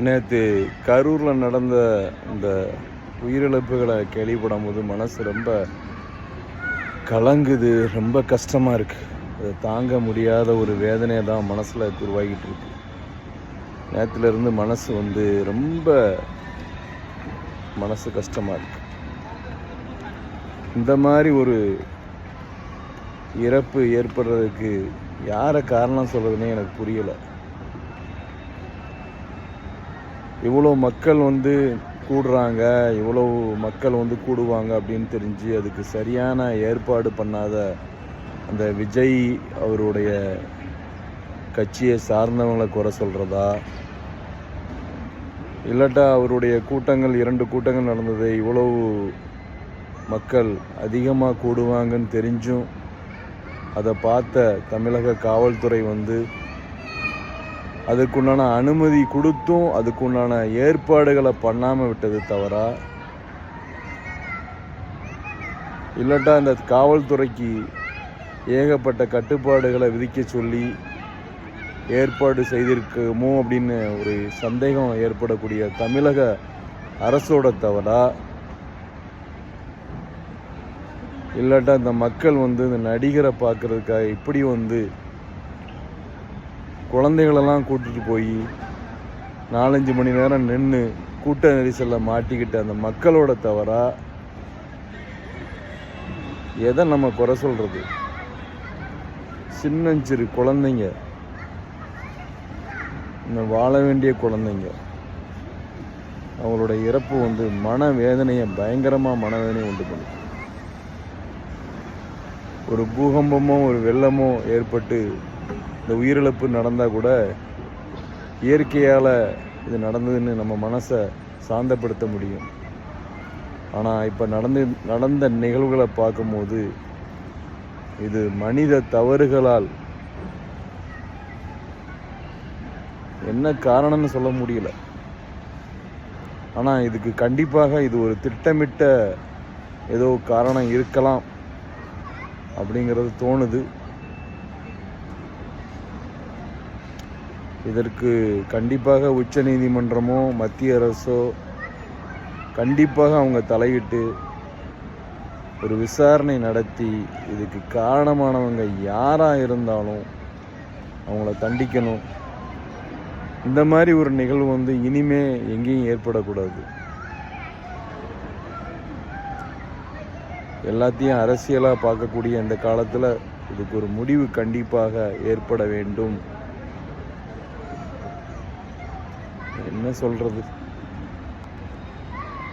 நேற்று கரூரில் நடந்த இந்த உயிரிழப்புகளை கேள்விப்படும் போது மனசு ரொம்ப கலங்குது, ரொம்ப கஷ்டமாக இருக்குது. அதை தாங்க முடியாத ஒரு வேதனையை தான் மனசில் உருவாகிட்டு இருக்கு. நேற்றுலேருந்து மனசு ரொம்ப மனசு கஷ்டமாக இருக்குது. இந்த மாதிரி ஒரு இறப்பு ஏற்படுறதுக்கு யாரை காரணம் சொல்கிறதுனே எனக்கு புரியலை. இவ்வளோ மக்கள் கூடுறாங்க, இவ்வளோ மக்கள் கூடுவாங்க அப்படின்னு தெரிஞ்சு அதுக்கு சரியான ஏற்பாடு பண்ணாத அந்த விஜய் அவருடைய கட்சியை சார்ந்தவங்களை குறை சொல்கிறதா, இல்லாட்டா அவருடைய கூட்டங்கள் 2 கூட்டங்கள் நடந்தது, இவ்வளவு மக்கள் அதிகமாக கூடுவாங்கன்னு தெரிஞ்சும் அதை பார்த்த தமிழக காவல்துறை அதுக்குண்டான அனுமதி கொடுத்தும் அதுக்குண்டான ஏற்பாடுகளை பண்ணாமல் விட்டது தவறா, இல்லாட்டா அந்த காவல்துறைக்கு ஏகப்பட்ட கட்டுப்பாடுகளை விதிக்க சொல்லி ஏற்பாடு செய்திருக்குமோ அப்படின்னு ஒரு சந்தேகம் ஏற்படக்கூடிய தமிழக அரசோட தவறா, இல்லாட்டா இந்த மக்கள் இந்த நடிகரை பார்க்குறதுக்காக இப்படி குழந்தைகளெல்லாம் கூட்டிகிட்டு போய் 4-5 மணி நேரம் நின்று கூட்ட நெரிசலில் மாட்டிக்கிட்ட அந்த மக்களோட தவறா, எதை நம்ம குறை சொல்கிறது? சின்னஞ்சிறு குழந்தைங்க, இன்னும் வாழ வேண்டிய குழந்தைங்க, அவங்களோட இறப்பு மனவேதனையை பயங்கரமாக மனவேதனையை உண்டு பண்ணுது. ஒரு பூகம்பமோ ஒரு வெள்ளமோ ஏற்பட்டு இந்த உயிரிழப்பு நடந்தால் கூட இயற்கையால் இது நடந்ததுன்னு நம்ம மனசை சாந்தப்படுத்த முடியும். ஆனால் இப்போ நடந்த நிகழ்வுகளை பார்க்கும்போது இது மனித தவறுகளால், என்ன காரணம்னு சொல்ல முடியல. ஆனால் இதுக்கு கண்டிப்பாக இது ஒரு திட்டமிட்ட ஏதோ காரணம் இருக்கலாம் அப்படிங்கிறது தோணுது. இதற்கு கண்டிப்பாக உச்ச நீதிமன்றமோ மத்திய அரசோ கண்டிப்பாக அவங்க தலையிட்டு ஒரு விசாரணை நடத்தி இதுக்கு காரணமானவங்க யாராக இருந்தாலும் அவங்கள தண்டிக்கணும். இந்த மாதிரி ஒரு நிகழ்வு இனிமே எங்கேயும் ஏற்படக்கூடாது. எல்லாத்தையும் அரசியலாக பார்க்கக்கூடிய இந்த காலத்தில் இதுக்கு ஒரு முடிவு கண்டிப்பாக ஏற்பட வேண்டும். என்ன சொல்கிறது?